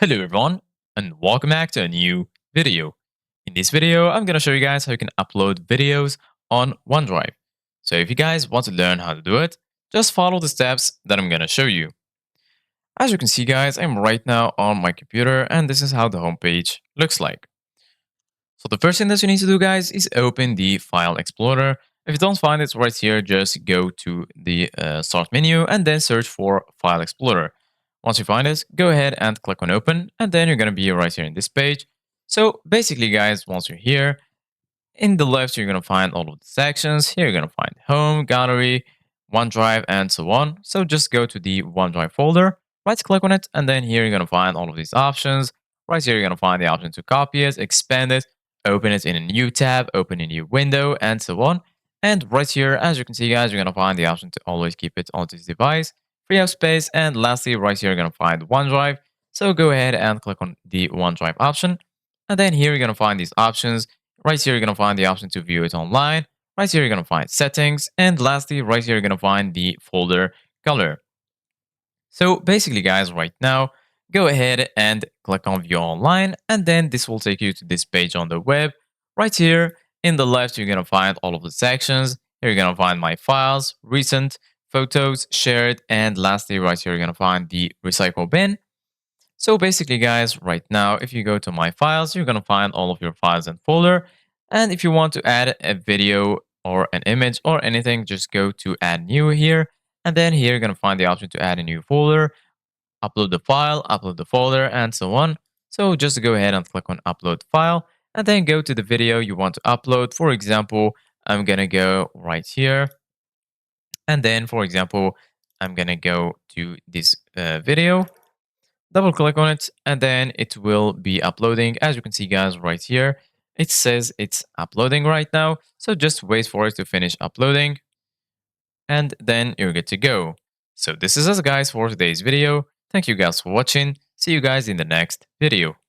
Hello everyone, and welcome back to a new video. In this video, I'm going to show you guys how you can upload videos on OneDrive. So if you guys want to learn how to do it, just follow the steps that I'm going to show you. As you can see guys, I'm right now on my computer and this is how the homepage looks like. So the first thing that you need to do guys is open the File Explorer. If you don't find it right here, just go to the Start menu and then search for File Explorer. Once you find it, go ahead and click on Open, and then you're going to be right here in this page. So basically guys, once you're here, in the left, you're going to find all of the sections. Here, you're going to find Home, Gallery, OneDrive, and so on. So just go to the OneDrive folder, right click on it, and then here you're going to find all of these options. Right here, you're going to find the option to copy it, expand it, open it in a new tab, open a new window, and so on. And right here, as you can see, guys, you're going to find the option to always keep it on this device, free up space. And lastly, right here, you're going to find OneDrive. So go ahead and click on the OneDrive option. And then here, you're going to find these options. Right here, you're going to find the option to view it online. Right here, you're going to find settings. And lastly, right here, you're going to find the folder color. So basically, guys, right now, go ahead and click on view online. And then this will take you to this page on the web. Right here in the left, you're going to find all of the sections. Here, you're going to find my files, recent, photos, shared. And lastly, right here, you're going to find the recycle bin. So basically, guys, right now, if you go to my files, you're going to find all of your files and folder. And if you want to add a video or an image or anything, just go to add new here. And then here, you're going to find the option to add a new folder, upload the file, upload the folder, and so on. So just go ahead and click on upload file and then go to the video you want to upload. For example, I'm going to go right here. And then, for example, I'm going to go to this video, double click on it, and then it will be uploading. As you can see guys right here, it says it's uploading right now, so just wait for it to finish uploading and then you're good to go. So this is us guys for today's video. Thank you guys for watching. See you guys in the next video.